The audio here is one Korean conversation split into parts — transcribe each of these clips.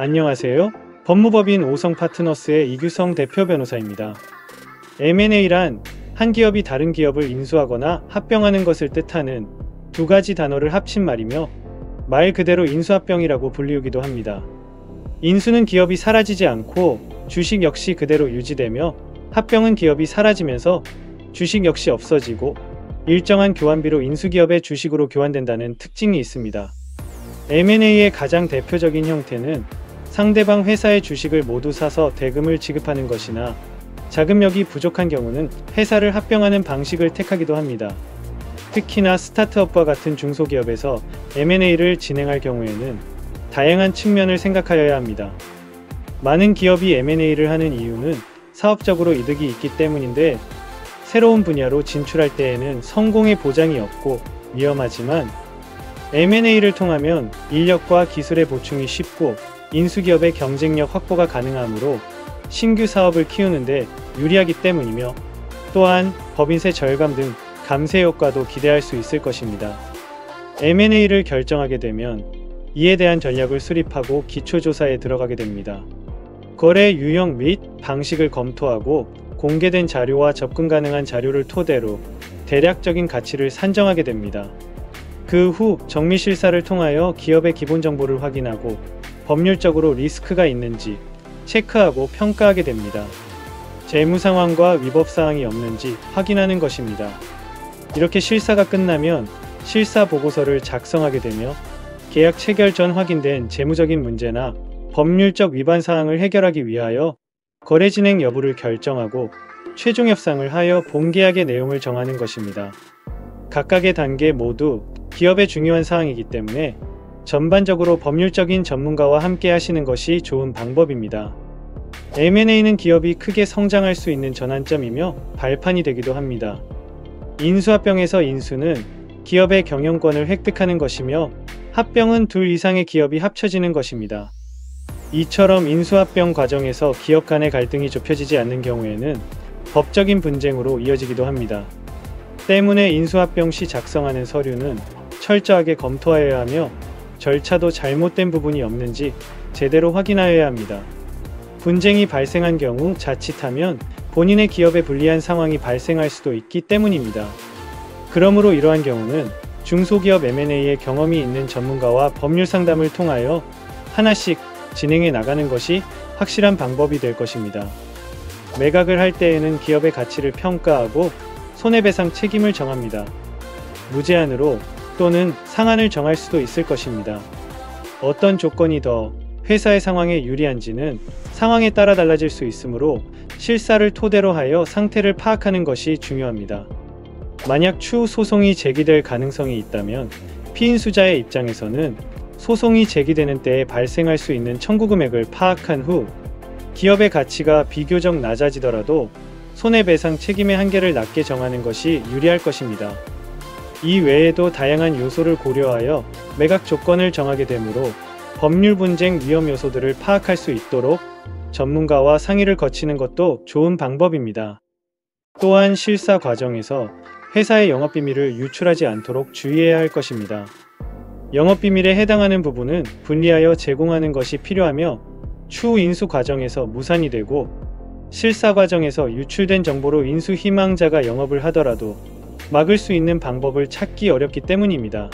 안녕하세요. 법무법인 오성파트너스의 이규성 대표 변호사입니다. M&A란 한 기업이 다른 기업을 인수하거나 합병하는 것을 뜻하는 두 가지 단어를 합친 말이며 말 그대로 인수합병이라고 불리우기도 합니다. 인수는 기업이 사라지지 않고 주식 역시 그대로 유지되며 합병은 기업이 사라지면서 주식 역시 없어지고 일정한 교환비로 인수기업의 주식으로 교환된다는 특징이 있습니다. M&A의 가장 대표적인 형태는 상대방 회사의 주식을 모두 사서 대금을 지급하는 것이나 자금력이 부족한 경우는 회사를 합병하는 방식을 택하기도 합니다. 특히나 스타트업과 같은 중소기업에서 M&A를 진행할 경우에는 다양한 측면을 생각하여야 합니다. 많은 기업이 M&A를 하는 이유는 사업적으로 이득이 있기 때문인데 새로운 분야로 진출할 때에는 성공의 보장이 없고 위험하지만 M&A를 통하면 인력과 기술의 보충이 쉽고 인수기업의 경쟁력 확보가 가능하므로 신규 사업을 키우는데 유리하기 때문이며 또한 법인세 절감 등 감세 효과도 기대할 수 있을 것입니다. M&A를 결정하게 되면 이에 대한 전략을 수립하고 기초조사에 들어가게 됩니다. 거래 유형 및 방식을 검토하고 공개된 자료와 접근 가능한 자료를 토대로 대략적인 가치를 산정하게 됩니다. 그 후 정밀실사를 통하여 기업의 기본 정보를 확인하고 법률적으로 리스크가 있는지 체크하고 평가하게 됩니다. 재무 상황과 위법 사항이 없는지 확인하는 것입니다. 이렇게 실사가 끝나면 실사 보고서를 작성하게 되며 계약 체결 전 확인된 재무적인 문제나 법률적 위반 사항을 해결하기 위하여 거래 진행 여부를 결정하고 최종 협상을 하여 본계약의 내용을 정하는 것입니다. 각각의 단계 모두 기업의 중요한 사항이기 때문에 전반적으로 법률적인 전문가와 함께 하시는 것이 좋은 방법입니다. M&A는 기업이 크게 성장할 수 있는 전환점이며 발판이 되기도 합니다. 인수합병에서 인수는 기업의 경영권을 획득하는 것이며 합병은 둘 이상의 기업이 합쳐지는 것입니다. 이처럼 인수합병 과정에서 기업 간의 갈등이 좁혀지지 않는 경우에는 법적인 분쟁으로 이어지기도 합니다. 때문에 인수합병 시 작성하는 서류는 철저하게 검토하여야 하며 절차도 잘못된 부분이 없는지 제대로 확인하여야 합니다. 분쟁이 발생한 경우 자칫하면 본인의 기업에 불리한 상황이 발생할 수도 있기 때문입니다. 그러므로 이러한 경우는 중소기업 M&A의 경험이 있는 전문가와 법률 상담을 통하여 하나씩 진행해 나가는 것이 확실한 방법이 될 것입니다. 매각을 할 때에는 기업의 가치를 평가하고 손해배상 책임을 정합니다. 무제한으로 또는 상한을 정할 수도 있을 것입니다. 어떤 조건이 더 회사의 상황에 유리한지는 상황에 따라 달라질 수 있으므로 실사를 토대로 하여 상태를 파악하는 것이 중요합니다. 만약 추후 소송이 제기될 가능성이 있다면 피인수자의 입장에서는 소송이 제기되는 때에 발생할 수 있는 청구 금액을 파악한 후 기업의 가치가 비교적 낮아지더라도 손해배상 책임의 한계를 낮게 정하는 것이 유리할 것입니다. 이 외에도 다양한 요소를 고려하여 매각 조건을 정하게 되므로 법률 분쟁 위험 요소들을 파악할 수 있도록 전문가와 상의를 거치는 것도 좋은 방법입니다. 또한 실사 과정에서 회사의 영업비밀을 유출하지 않도록 주의해야 할 것입니다. 영업비밀에 해당하는 부분은 분리하여 제공하는 것이 필요하며 추후 인수 과정에서 무산이 되고 실사 과정에서 유출된 정보로 인수 희망자가 영업을 하더라도 막을 수 있는 방법을 찾기 어렵기 때문입니다.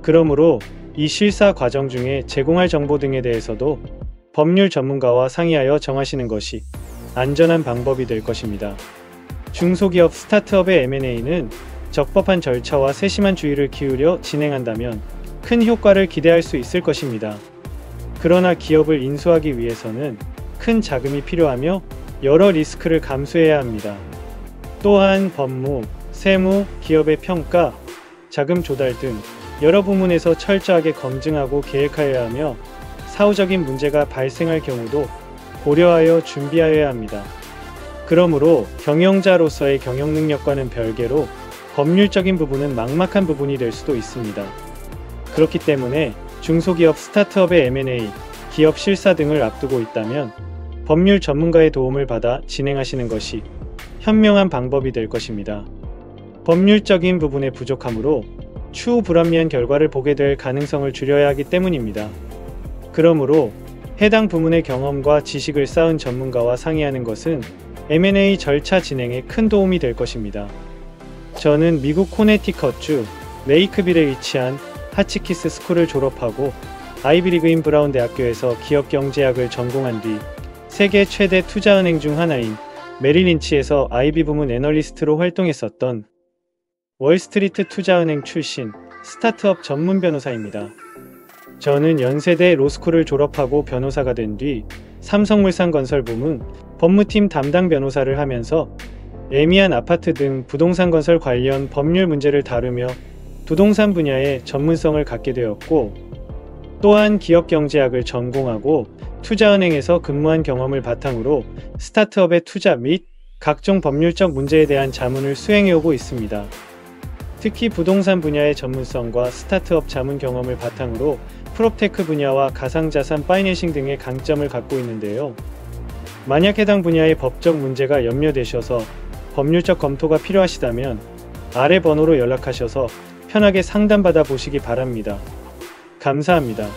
그러므로 이 실사 과정 중에 제공할 정보 등에 대해서도 법률 전문가와 상의하여 정하시는 것이 안전한 방법이 될 것입니다. 중소기업 스타트업의 M&A는 적법한 절차와 세심한 주의를 기울여 진행한다면 큰 효과를 기대할 수 있을 것입니다. 그러나 기업을 인수하기 위해서는 큰 자금이 필요하며 여러 리스크를 감수해야 합니다. 또한 법무, 세무, 기업의 평가, 자금 조달 등 여러 부문에서 철저하게 검증하고 계획하여야 하며 사후적인 문제가 발생할 경우도 고려하여 준비하여야 합니다. 그러므로 경영자로서의 경영 능력과는 별개로 법률적인 부분은 막막한 부분이 될 수도 있습니다. 그렇기 때문에 중소기업 스타트업의 M&A, 기업 실사 등을 앞두고 있다면 법률 전문가의 도움을 받아 진행하시는 것이 현명한 방법이 될 것입니다. 법률적인 부분의 부족함으로 추후 불합리한 결과를 보게 될 가능성을 줄여야 하기 때문입니다. 그러므로 해당 부문의 경험과 지식을 쌓은 전문가와 상의하는 것은 M&A 절차 진행에 큰 도움이 될 것입니다. 저는 미국 코네티컷주 레이크빌에 위치한 하치키스 스쿨을 졸업하고 아이비리그인 브라운 대학교에서 기업경제학을 전공한 뒤 세계 최대 투자은행 중 하나인 메릴린치에서 IB 부문 애널리스트로 활동했었던 월스트리트 투자은행 출신 스타트업 전문 변호사입니다. 저는 연세대 로스쿨을 졸업하고 변호사가 된 뒤 삼성물산건설 부문 법무팀 담당 변호사를 하면서 에미안 아파트 등 부동산 건설 관련 법률 문제를 다루며 부동산 분야의 전문성을 갖게 되었고, 또한 기업경제학을 전공하고 투자은행에서 근무한 경험을 바탕으로 스타트업의 투자 및 각종 법률적 문제에 대한 자문을 수행해오고 있습니다. 특히 부동산 분야의 전문성과 스타트업 자문 경험을 바탕으로 프롭테크 분야와 가상자산 파이낸싱 등의 강점을 갖고 있는데요. 만약 해당 분야의 법적 문제가 염려되셔서 법률적 검토가 필요하시다면 아래 번호로 연락하셔서 편하게 상담받아 보시기 바랍니다. 감사합니다.